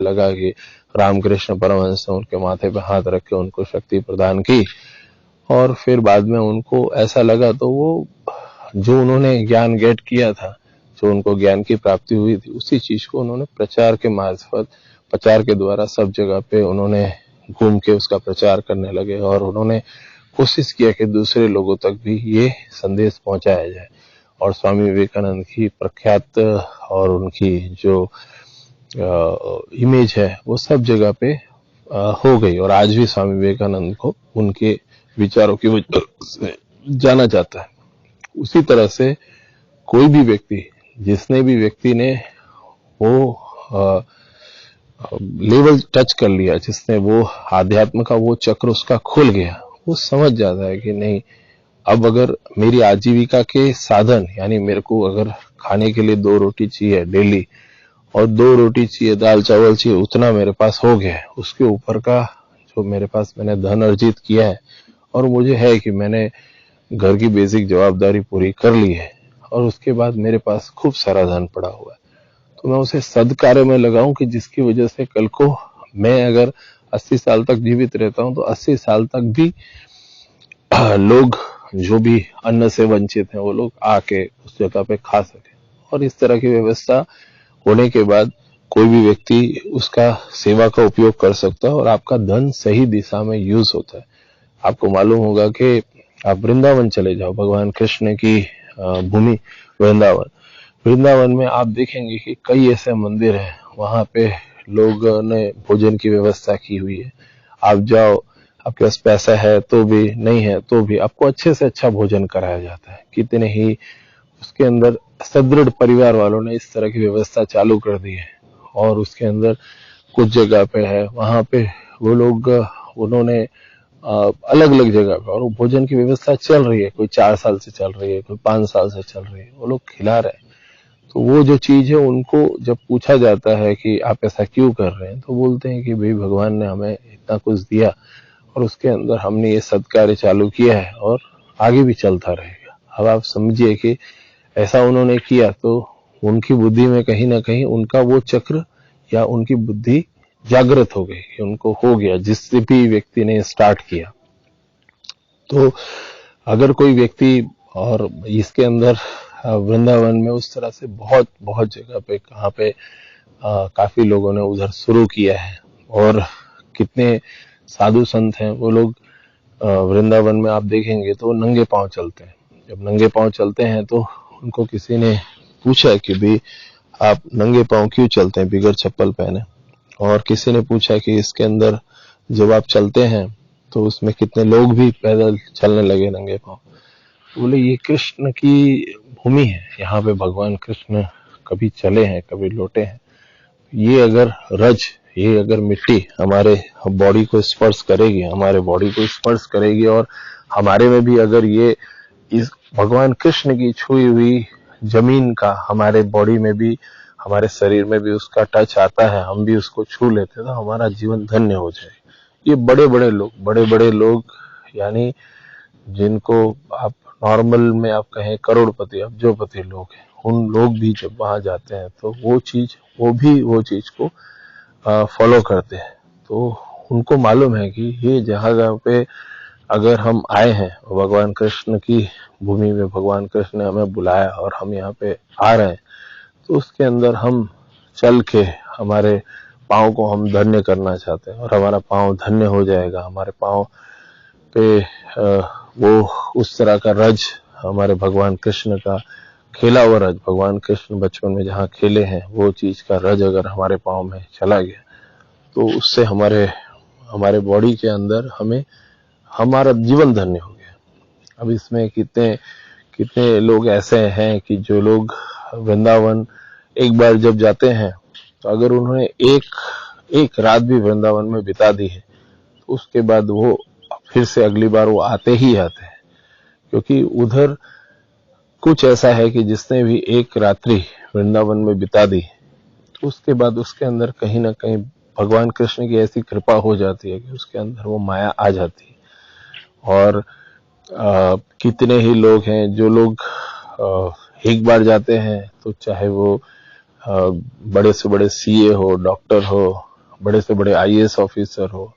लगा कि रामकृष्ण परमहंस ने उनके माथे पे हाथ रख के उनको शक्ति प्रदान की, और फिर बाद में उनको ऐसा लगा तो वो जो उन्होंने ज्ञान गेट किया था, जो उनको ज्ञान की प्राप्ति हुई थी, उसी चीज को उन्होंने प्रचार के मार्फत, प्रचार के द्वारा सब जगह पे उन्होंने घूम के उसका प्रचार करने लगे, और उन्होंने कोशिश किया कि दूसरे लोगों तक भी ये संदेश पहुंचाया जाए। और स्वामी विवेकानंद की प्रख्यात और उनकी जो इमेज है वो सब जगह पे हो गई, और आज भी स्वामी विवेकानंद को उनके विचारों की वजह से जाना जाता है। उसी तरह से कोई भी व्यक्ति, जिसने भी व्यक्ति ने वो लेवल टच कर लिया, जिसने वो आध्यात्म का वो चक्र उसका खुल गया, वो समझ जाता है कि नहीं, अब अगर मेरी आजीविका के साधन, यानी मेरे को अगर खाने के लिए 2 रोटी चाहिए डेली, और 2 रोटी चाहिए, दाल चावल चाहिए, उतना मेरे पास हो गया है। उसके ऊपर का जो मेरे पास मैंने धन अर्जित किया है, और मुझे है कि मैंने घर की बेसिक जवाबदारी पूरी कर ली है, और उसके बाद मेरे पास खूब सारा धन पड़ा हुआ है, तो मैं उसे सद्कार्य में लगाऊं कि जिसकी वजह से कल को मैं अगर 80 साल तक जीवित रहता हूं तो 80 साल तक भी लोग जो भी अन्न से वंचित हैं वो लोग आके उस जगह पे खा सके। और इस तरह की व्यवस्था होने के बाद कोई भी व्यक्ति उसका सेवा का उपयोग कर सकता है, और आपका धन सही दिशा में यूज होता है। आपको मालूम होगा कि आप वृंदावन चले जाओ, भगवान कृष्ण की भूमि वृंदावन, वृंदावन में आप देखेंगे कि कई ऐसे मंदिर हैं, वहां पे लोगों ने भोजन की व्यवस्था की हुई है। आप जाओ, आपके पास पैसा है तो भी, नहीं है तो भी, आपको अच्छे से अच्छा भोजन कराया जाता है। कितने ही उसके अंदर सदृढ़ परिवार वालों ने इस तरह की व्यवस्था चालू कर दी है, और उसके अंदर कुछ जगह पे है, वहां पे वो लोग उन्होंने अलग अलग जगह पे, और वो भोजन की व्यवस्था चल रही है, कोई 4 साल से चल रही है, कोई 5 साल से चल रही है, वो लोग खिला रहे हैं। तो वो जो चीज है, उनको जब पूछा जाता है कि आप ऐसा क्यों कर रहे हैं, तो बोलते हैं कि भाई भगवान ने हमें इतना कुछ दिया, और उसके अंदर हमने ये सत्कार्य चालू किया है, और आगे भी चलता रहेगा। अब आप समझिए कि ऐसा उन्होंने किया, तो उनकी बुद्धि में कहीं ना कहीं उनका वो चक्र या उनकी बुद्धि जागृत हो गई, कि उनको हो गया, जिससे भी व्यक्ति ने स्टार्ट किया। तो अगर कोई व्यक्ति, और इसके अंदर वृंदावन में उस तरह से बहुत बहुत जगह पे, कहाँ पे काफी लोगों ने उधर शुरू किया है, और कितने साधु संत हैं, वो लोग वृंदावन में आप देखेंगे तो नंगे पांव चलते हैं। जब नंगे पांव चलते हैं तो उनको किसी ने पूछा कि भाई आप नंगे पांव क्यों चलते हैं बिगर चप्पल पहने, और किसी ने पूछा कि इसके अंदर जब आप चलते हैं तो उसमें कितने लोग भी पैदल चलने लगे नंगे पांव। बोले ये कृष्ण की भूमि है, यहाँ पे भगवान कृष्ण कभी चले हैं, कभी लौटे हैं। ये अगर ये अगर मिट्टी हमारे बॉडी को स्पर्श करेगी, हमारे बॉडी को स्पर्श करेगी, और हमारे में भी अगर ये इस भगवान कृष्ण की छुई हुई जमीन का हमारे बॉडी में भी, हमारे शरीर में भी उसका टच आता है, हम भी उसको छू लेते हैं, तो हमारा जीवन धन्य हो जाए। ये बड़े बड़े लोग, यानी जिनको आप नॉर्मल में आप कहें करोड़पति, अब्जोपति लोग हैं, उन लोग भी जब वहां जाते हैं तो वो चीज को फॉलो करते हैं। तो उनको मालूम है कि ये जगह पे अगर हम आए हैं, भगवान कृष्ण की भूमि में भगवान कृष्ण ने हमें बुलाया और हम यहाँ पे आ रहे हैं, तो उसके अंदर हम चल के हमारे पाँव को हम धन्य करना चाहते हैं, और हमारा पाँव धन्य हो जाएगा। हमारे पाँव पे वो उस तरह का रज, हमारे भगवान कृष्ण का खेला हुआ रज, भगवान कृष्ण बचपन में जहाँ खेले हैं वो चीज का रज अगर हमारे पाँव में चला गया, तो उससे हमारे बॉडी के अंदर हमारा जीवन धन्य हो गया। अब इसमें कितने लोग ऐसे हैं कि जो लोग वृंदावन एक बार जब जाते हैं, तो अगर उन्होंने एक रात भी वृंदावन में बिता दी है, तो उसके बाद वो फिर से अगली बार वो आते ही आते हैं, क्योंकि उधर कुछ ऐसा है कि जिसने भी एक रात्रि वृंदावन में बिता दी, तो उसके बाद उसके अंदर कहीं ना कहीं भगवान कृष्ण की ऐसी कृपा हो जाती है कि उसके अंदर वो माया आ जाती है। और कितने ही लोग हैं जो लोग एक बार जाते हैं, तो चाहे वो बड़े से बड़े सीए हो, डॉक्टर हो, बड़े से बड़े आईएएस ऑफिसर हो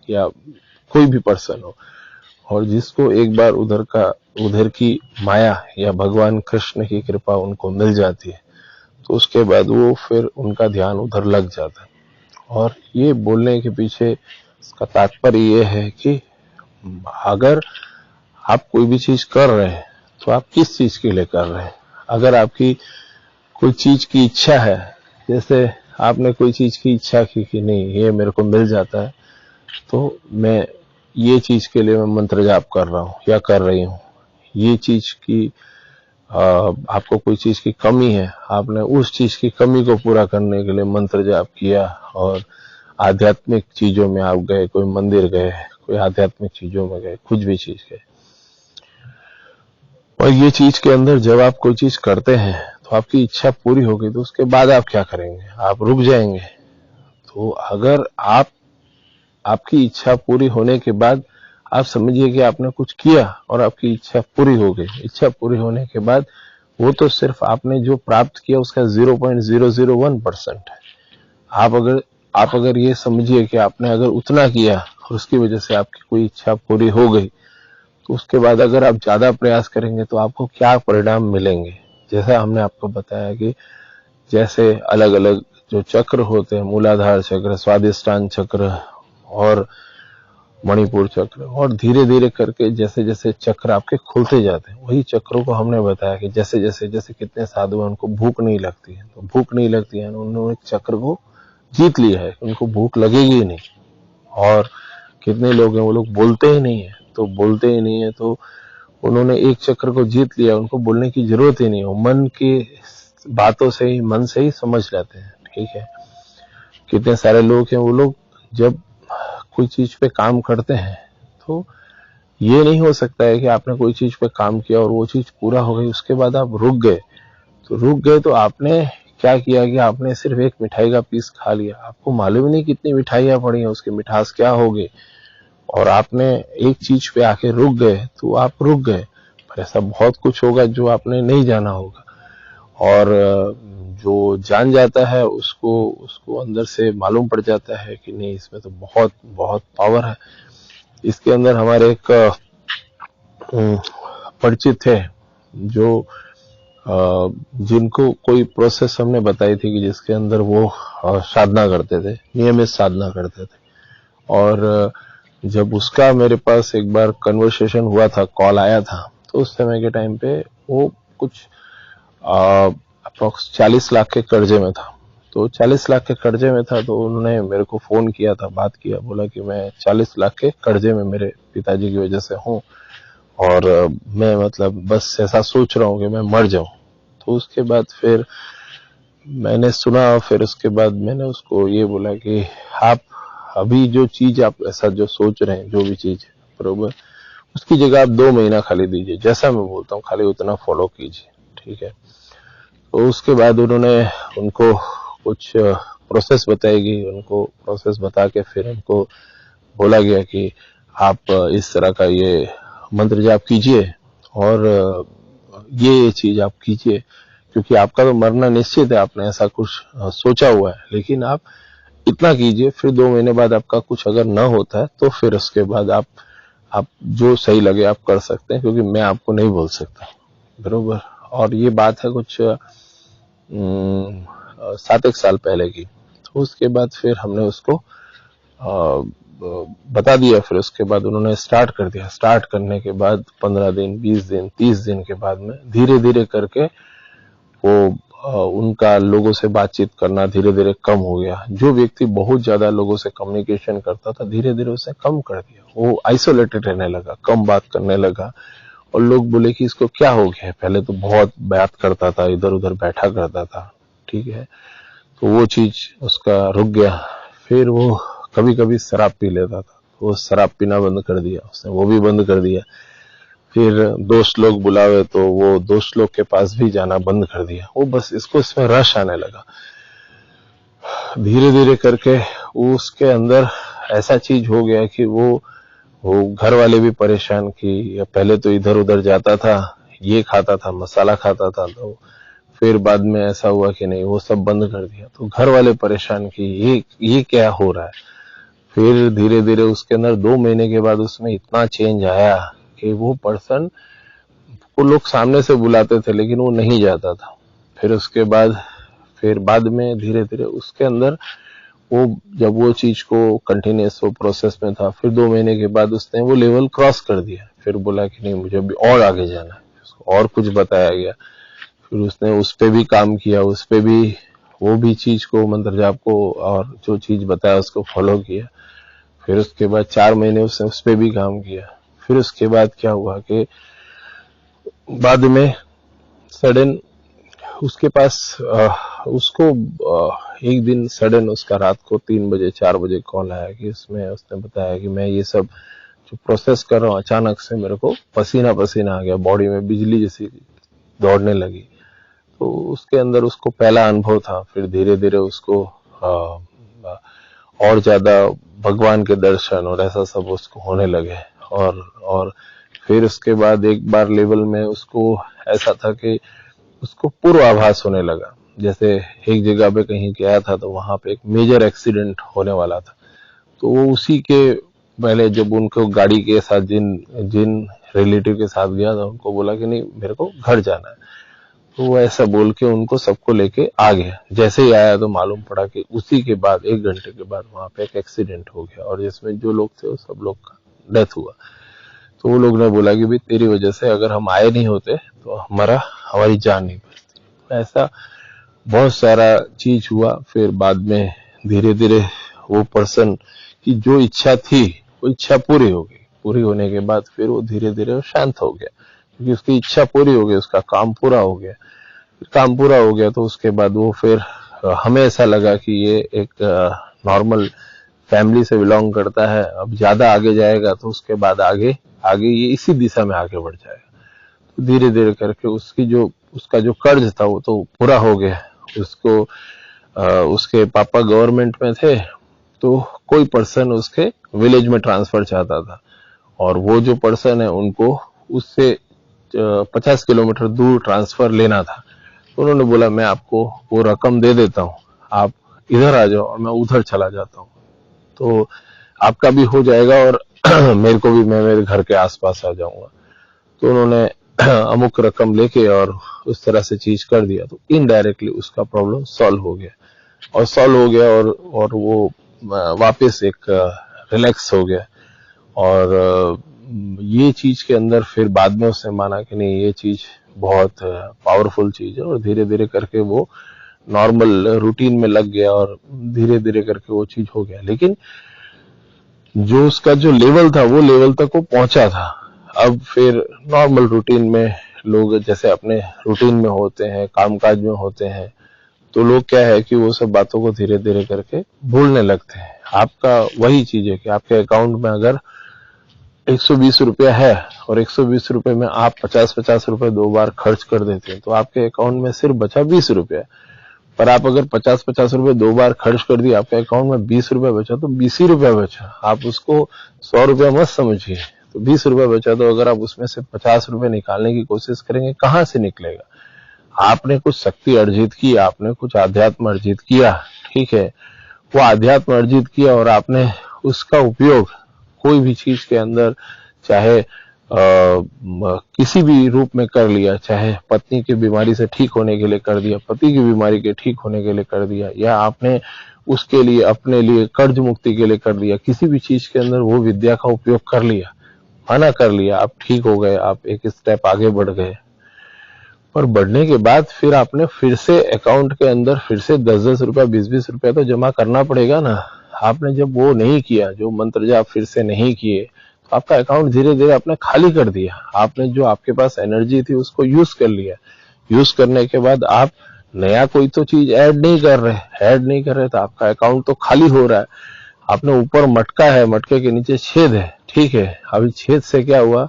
या कोई भी पर्सन हो, और जिसको एक बार उधर की माया या भगवान कृष्ण की कृपा उनको मिल जाती है, तो उसके बाद वो फिर उनका ध्यान उधर लग जाता है। और ये बोलने के पीछे इसका तात्पर्य ये है कि अगर आप कोई भी चीज कर रहे हैं तो आप किस चीज के लिए कर रहे हैं। अगर आपकी कोई चीज की इच्छा है, जैसे आपने कोई चीज की इच्छा की कि नहीं ये मेरे को मिल जाता है तो मैं ये चीज के लिए मैं मंत्र जाप कर रहा हूँ या कर रही हूँ, ये चीज की आपको कोई चीज की कमी है, आपने उस चीज की कमी को पूरा करने के लिए मंत्र जाप किया और आध्यात्मिक चीजों में आप गए, कोई मंदिर गए, कोई आध्यात्मिक चीजों में गए, कुछ भी चीज गए। और ये चीज के अंदर जब आप कोई चीज करते हैं तो आपकी इच्छा पूरी हो गई, तो उसके बाद आप क्या करेंगे, आप रुक जाएंगे। तो अगर आपकी इच्छा पूरी होने के बाद आप समझिए कि आपने कुछ किया और आपकी इच्छा पूरी हो गई, इच्छा पूरी होने के बाद वो तो सिर्फ आपने जो प्राप्त किया उसका 0.001% है। आप अगर ये समझिए कि आपने अगर उतना किया और उसकी वजह से आपकी कोई इच्छा पूरी हो गई, तो उसके बाद अगर आप ज्यादा प्रयास करेंगे तो आपको क्या परिणाम मिलेंगे। जैसा हमने आपको बताया कि जैसे अलग अलग जो चक्र होते हैं, मूलाधार चक्र, स्वादिष्टान चक्र और मणिपुर चक्र, और धीरे धीरे करके जैसे जैसे चक्र आपके खुलते जाते हैं, वही चक्रों को हमने बताया कि जैसे जैसे कितने साधु हैं उनको भूख नहीं लगती है, तो भूख नहीं लगती है उन्होंने चक्र को जीत लिया है, उनको भूख लगेगी ही नहीं। और कितने लोग हैं वो लोग बोलते ही नहीं है, तो बोलते ही नहीं है तो उन्होंने एक चक्र को जीत लिया, उनको बोलने की जरूरत ही नहीं हो, मन की बातों से ही, मन से ही समझ लेते हैं। ठीक है, कितने सारे लोग हैं वो लोग जब कोई चीज पे काम करते हैं तो ये नहीं हो सकता है कि आपने कोई चीज पे काम किया और वो चीज पूरा हो गई, उसके बाद आप रुक गए तो आपने क्या किया कि आपने सिर्फ एक मिठाई का पीस खा लिया, आपको मालूम ही नहीं कितनी मिठाइयां पड़ी हैं, उसकी मिठास क्या होगी, और आपने एक चीज पे आके रुक गए तो आप रुक गए। पर ऐसा बहुत कुछ होगा जो आपने नहीं जाना होगा, और जो जान जाता है उसको अंदर से मालूम पड़ जाता है कि नहीं इसमें तो बहुत बहुत पावर है। इसके अंदर हमारे एक परिचित थे जो जिनको कोई प्रोसेस हमने बताई थी कि जिसके अंदर वो साधना करते थे, नियमित साधना करते थे, और जब उसका मेरे पास एक बार कन्वर्सेशन हुआ था, कॉल आया था, तो उस समय के टाइम पे वो कुछ अप्रोक्स 40 लाख के कर्जे में था। तो 40 लाख के कर्जे में था तो उन्होंने मेरे को फोन किया था, बात किया, बोला कि मैं 40 लाख के कर्जे में मेरे पिताजी की वजह से हूँ और मैं मतलब बस ऐसा सोच रहा हूँ कि मैं मर जाऊं। तो उसके बाद फिर मैंने सुना, फिर उसके बाद मैंने उसको ये बोला कि आप अभी जो चीज आप ऐसा जो सोच रहे हैं, जो भी चीज बरोबर, उसकी जगह आप 2 महीना खाली दीजिए, जैसा मैं बोलता हूँ खाली उतना फॉलो कीजिए। ठीक है, तो उसके बाद उनको कुछ प्रोसेस बताएगी, उनको प्रोसेस बता के फिर उनको बोला गया कि आप इस तरह का ये मंत्र जाप कीजिए और ये चीज आप कीजिए, क्योंकि आपका तो मरना निश्चित है, आपने ऐसा कुछ सोचा हुआ है, लेकिन आप इतना कीजिए, फिर 2 महीने बाद आपका कुछ अगर न होता है तो फिर उसके बाद आप जो सही लगे आप कर सकते हैं, क्योंकि मैं आपको नहीं बोल सकता, बरोबर। और ये बात है कुछ 7 साल पहले की। तो उसके बाद फिर हमने उसको बता दिया, फिर उसके बाद उन्होंने स्टार्ट कर दिया। स्टार्ट करने के बाद 15 दिन, 20 दिन, 30 दिन के बाद में धीरे धीरे करके वो उनका लोगों से बातचीत करना धीरे धीरे कम हो गया। जो व्यक्ति बहुत ज्यादा लोगों से कम्युनिकेशन करता था, धीरे धीरे उसे कम कर दिया, वो आइसोलेटेड रहने लगा, कम बात करने लगा। और लोग बोले कि इसको क्या हो गया, पहले तो बहुत बात करता था, इधर उधर बैठा करता था। ठीक है, तो वो चीज उसका रुक गया। फिर वो कभी कभी शराब पी लेता था, वो शराब पीना बंद कर दिया उसने, वो भी बंद कर दिया। फिर दोस्त लोग बुलावे तो वो दोस्त लोग के पास भी जाना बंद कर दिया। वो बस इसमें रश आने लगा। धीरे धीरे करके उसके अंदर ऐसा चीज हो गया कि वो घर वाले भी परेशान कि पहले तो इधर उधर जाता था, ये खाता था, मसाला खाता था, तो फिर बाद में ऐसा हुआ कि नहीं, वो सब बंद कर दिया। तो घर वाले परेशान कि ये क्या हो रहा है। फिर धीरे धीरे उसके अंदर 2 महीने के बाद उसमें इतना चेंज आया कि वो पर्सन को लोग सामने से बुलाते थे लेकिन वो नहीं जाता था। फिर बाद में धीरे धीरे उसके अंदर वो, जब वो चीज को कंटिन्यूस वो प्रोसेस में था, फिर 2 महीने के बाद उसने वो लेवल क्रॉस कर दिया। फिर बोला कि नहीं, मुझे अभी और आगे जाना है। उसको और कुछ बताया गया, फिर उसने उस पे भी काम किया, उस पे भी वो भी चीज को, मंत्र जाप को, और जो चीज बताया उसको फॉलो किया। फिर उसके बाद 4 महीने उसने उस पे भी काम किया। फिर उसके बाद क्या हुआ कि बाद में सडन उसके पास उसको एक दिन सडन उसका रात को 3 बजे 4 बजे कॉल आया कि उसने बताया कि मैं ये सब जो प्रोसेस कर रहा हूँ, अचानक से मेरे को पसीना पसीना आ गया, बॉडी में बिजली जैसी दौड़ने लगी। तो उसके अंदर उसको पहला अनुभव था। फिर धीरे धीरे उसको और ज्यादा भगवान के दर्शन और ऐसा सब उसको होने लगे। और फिर उसके बाद एक बार लेवल में उसको ऐसा था कि उसको पूर्वाभास होने लगा। जैसे एक जगह पे कहीं गया था तो वहां पे एक मेजर एक्सीडेंट होने वाला था। तो वो उसी के पहले जब उनको गाड़ी के साथ जिन जिन रिलेटिव के साथ गया था, उनको बोला कि नहीं, मेरे को घर जाना है। तो वो ऐसा बोल के उनको सबको लेके आ गया। जैसे ही आया तो मालूम पड़ा कि उसी के बाद 1 घंटे के बाद वहां पे एक एक्सीडेंट हो गया और जिसमें जो लोग थे वो सब लोग का डेथ हुआ। तो वो लोग ने बोला कि भाई तेरी वजह से अगर हम आए नहीं होते तो हमारी जान नहीं बचती। ऐसा बहुत सारा चीज हुआ। फिर बाद में धीरे धीरे वो पर्सन की जो इच्छा थी वो इच्छा पूरी हो गई। पूरी होने के बाद फिर वो धीरे धीरे शांत हो गया, क्योंकि उसकी इच्छा पूरी हो गई, उसका काम पूरा हो गया। काम पूरा हो गया तो उसके बाद वो फिर हमें ऐसा लगा कि ये एक नॉर्मल फैमिली से बिलोंग करता है। अब ज्यादा आगे जाएगा तो उसके बाद आगे आगे ये इसी दिशा में आगे बढ़ जाएगा। तो धीरे धीरे करके उसका जो कर्ज था वो तो पूरा हो गया। उसको उसके पापा गवर्नमेंट में थे, तो कोई पर्सन उसके विलेज में ट्रांसफर चाहता था और वो जो पर्सन है उनको उससे 50 किलोमीटर दूर ट्रांसफर लेना था। तो उन्होंने बोला मैं आपको वो रकम दे देता हूँ, आप इधर आ जाओ और मैं उधर चला जाता हूँ, तो आपका भी हो जाएगा और मेरे को भी, मैं मेरे घर के आसपास आ जाऊंगा। तो उन्होंने अमुक रकम लेके और उस तरह से चीज कर दिया। तो इनडायरेक्टली उसका प्रॉब्लम सॉल्व हो गया और वो वापस एक रिलैक्स हो गया। और ये चीज के अंदर फिर बाद में उसने माना कि नहीं, ये चीज बहुत पावरफुल चीज है, और धीरे धीरे करके वो नॉर्मल रूटीन में लग गया और धीरे धीरे करके वो चीज हो गया। लेकिन जो उसका जो लेवल था वो लेवल तक वो पहुंचा था। अब फिर नॉर्मल रूटीन में लोग जैसे अपने रूटीन में होते हैं, कामकाज में होते हैं, तो लोग क्या है कि वो सब बातों को धीरे धीरे करके भूलने लगते हैं। आपका वही चीज है कि आपके अकाउंट में अगर 120 रुपया है और 120 रुपए में आप 50-50 रुपए 2 बार खर्च कर देते हैं, तो आपके अकाउंट में सिर्फ बचा 20 रुपया। पर आप अगर 50-50 रुपए 2 बार खर्च कर दिए, आपके अकाउंट में 20 रुपया बचा, तो 20 ही रुपया बचा। आप उसको 100 रुपया मत समझिए, तो 20 रुपया बचा। तो अगर आप उसमें से 50 रुपए निकालने की कोशिश करेंगे, कहां से निकलेगा? आपने कुछ शक्ति अर्जित की, आपने कुछ आध्यात्म अर्जित किया, ठीक है, वो आध्यात्म अर्जित किया और आपने उसका उपयोग कोई भी चीज के अंदर, चाहे किसी भी रूप में कर लिया, चाहे पत्नी की बीमारी से ठीक होने के लिए कर दिया, पति की बीमारी के ठीक होने के लिए कर दिया, या आपने उसके लिए अपने लिए कर्ज मुक्ति के लिए कर दिया, किसी भी चीज के अंदर वो विद्या का उपयोग कर लिया, मना कर लिया, आप ठीक हो गए, आप एक स्टेप आगे बढ़ गए। और बढ़ने के बाद फिर आपने फिर से अकाउंट के अंदर फिर से 10-10 रुपया 20-20 रुपया तो जमा करना पड़ेगा ना। आपने जब वो नहीं किया, जो मंत्र जाप फिर से नहीं किए, तो आपका अकाउंट धीरे धीरे आपने खाली कर दिया। आपने जो आपके पास एनर्जी थी उसको यूज कर लिया। यूज करने के बाद आप नया कोई तो चीज ऐड नहीं कर रहे, तो आपका अकाउंट तो खाली हो रहा है। आपने ऊपर मटका है, मटके के नीचे छेद है, ठीक है। अभी छेद से क्या हुआ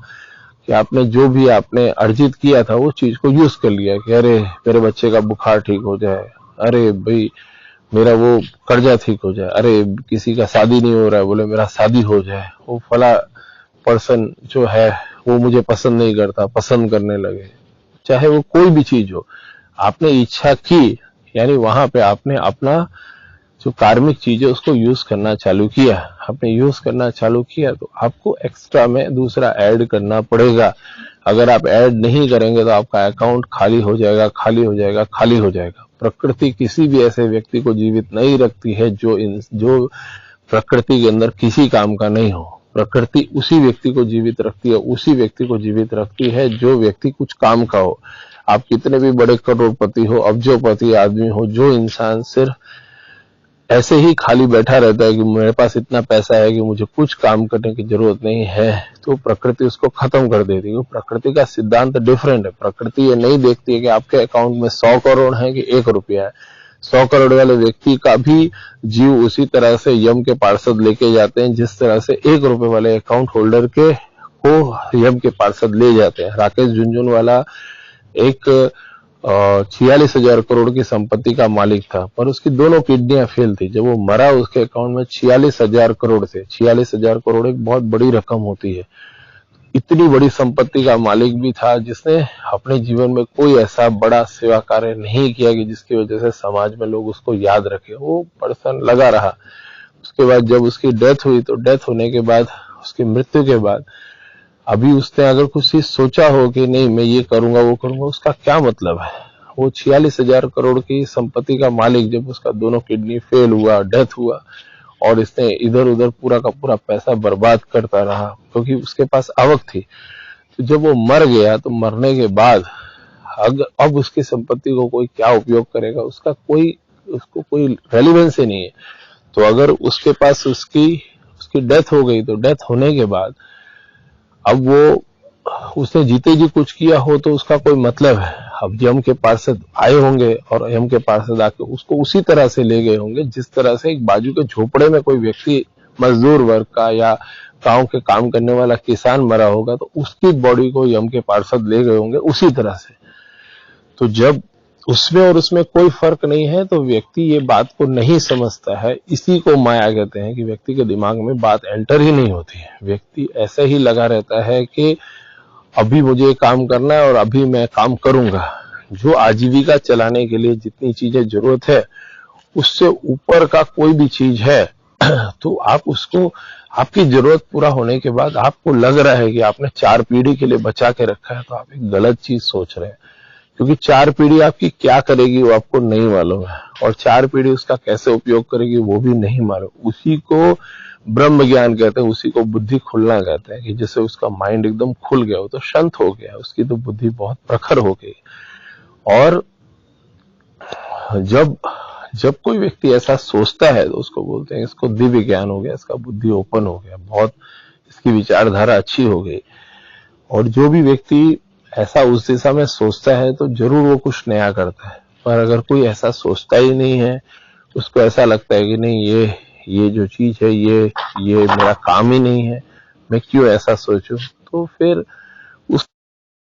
कि आपने जो भी आपने अर्जित किया था वो चीज को यूज कर लिया कि अरे मेरे बच्चे का बुखार ठीक हो जाए, अरे भाई मेरा वो कर्जा ठीक हो जाए, अरे किसी का शादी नहीं हो रहा है, बोले मेरा शादी हो जाए, वो फला पर्सन जो है वो मुझे पसंद नहीं करता, पसंद करने लगे। चाहे वो कोई भी चीज हो, आपने इच्छा की, यानी वहां पे आपने अपना जो कार्मिक चीज है उसको यूज करना चालू किया, आपने यूज करना चालू किया तो आपको एक्स्ट्रा में दूसरा ऐड करना पड़ेगा। अगर आप ऐड नहीं करेंगे तो आपका अकाउंट खाली हो जाएगा, खाली हो जाएगा, खाली हो जाएगा। प्रकृति किसी भी ऐसे व्यक्ति को जीवित नहीं रखती है जो प्रकृति के अंदर किसी काम का नहीं हो। प्रकृति उसी व्यक्ति को जीवित रखती है, उसी व्यक्ति को जीवित रखती है जो व्यक्ति कुछ काम का हो। आप कितने भी बड़े करोड़पति हो, अब्जोपति आदमी हो, जो इंसान सिर्फ ऐसे ही खाली बैठा रहता है कि मेरे पास इतना पैसा है कि मुझे कुछ काम करने की जरूरत नहीं है, तो प्रकृति उसको खत्म कर देती है। प्रकृति का सिद्धांत डिफरेंट है। प्रकृति ये नहीं देखती है कि आपके अकाउंट में 100 करोड़ है कि 1 रुपया है। 100 करोड़ वाले व्यक्ति का भी जीव उसी तरह से यम के पार्षद लेके जाते हैं जिस तरह से 1 रुपए वाले अकाउंट होल्डर के को यम के पार्षद ले जाते हैं। राकेश झुनझुनवाला एक 46,000 करोड़ की संपत्ति का मालिक था, पर उसकी दोनों किडनियां फेल थी। जब वो मरा उसके अकाउंट में 46,000 करोड़ थे। 46,000 करोड़ एक बहुत बड़ी रकम होती है। इतनी बड़ी संपत्ति का मालिक भी था जिसने अपने जीवन में कोई ऐसा बड़ा सेवा कार्य नहीं किया कि जिसकी वजह से समाज में लोग उसको याद रखे। वो पर्सन लगा रहा। उसके बाद जब उसकी डेथ हुई तो डेथ होने के बाद, उसकी मृत्यु के बाद, अभी उसने अगर कुछ चीज सोचा हो कि नहीं मैं ये करूंगा वो करूंगा, उसका क्या मतलब है। वो 46,000 करोड़ की संपत्ति का मालिक जब उसका दोनों किडनी फेल हुआ, डेथ हुआ, और इसने इधर उधर पूरा का पूरा पैसा बर्बाद करता रहा क्योंकि उसके पास आवक थी। तो जब वो मर गया तो मरने के बाद अब उसकी संपत्ति को कोई क्या उपयोग करेगा, उसको कोई रेलिवेंस ही नहीं है। तो अगर उसके पास उसकी डेथ हो गई तो डेथ होने के बाद अब वो उसने जीते जी कुछ किया हो तो उसका कोई मतलब है। अब यम के पार्षद आए होंगे और यम के पार्षद आके उसको उसी तरह से ले गए होंगे जिस तरह से एक बाजू के झोपड़े में कोई व्यक्ति मजदूर वर्ग का या गांव के काम करने वाला किसान मरा होगा तो उसकी बॉडी को यम के पार्षद ले गए होंगे उसी तरह से। तो जब उसमें और उसमें कोई फर्क नहीं है तो व्यक्ति ये बात को नहीं समझता है। इसी को माया कहते हैं कि व्यक्ति के दिमाग में बात एंटर ही नहीं होती है। व्यक्ति ऐसे ही लगा रहता है कि अभी मुझे काम करना है और अभी मैं काम करूंगा। जो आजीविका चलाने के लिए जितनी चीजें जरूरत है उससे ऊपर का कोई भी चीज है तो आप उसको, आपकी जरूरत पूरा होने के बाद आपको लग रहा है कि आपने 4 पीढ़ी के लिए बचा के रखा है, तो आप एक गलत चीज सोच रहे हैं। क्योंकि 4 पीढ़ी आपकी क्या करेगी वो आपको नहीं मालूम है, और 4 पीढ़ी उसका कैसे उपयोग करेगी वो भी नहीं मालूम। उसी को ब्रह्म ज्ञान कहते हैं, उसी को बुद्धि खुलना कहते हैं कि जैसे उसका माइंड एकदम खुल गया, वो तो शांत हो गया, उसकी तो बुद्धि बहुत प्रखर हो गई। और जब कोई व्यक्ति ऐसा सोचता है तो उसको बोलते हैं इसको दिव्य ज्ञान हो गया, इसका बुद्धि ओपन हो गया, बहुत इसकी विचारधारा अच्छी हो गई। और जो भी व्यक्ति ऐसा उस दिशा में सोचता है तो जरूर वो कुछ नया करता है। पर अगर कोई ऐसा सोचता ही नहीं है, उसको ऐसा लगता है कि नहीं ये जो चीज है ये मेरा काम ही नहीं है, मैं क्यों ऐसा सोचूं, तो फिर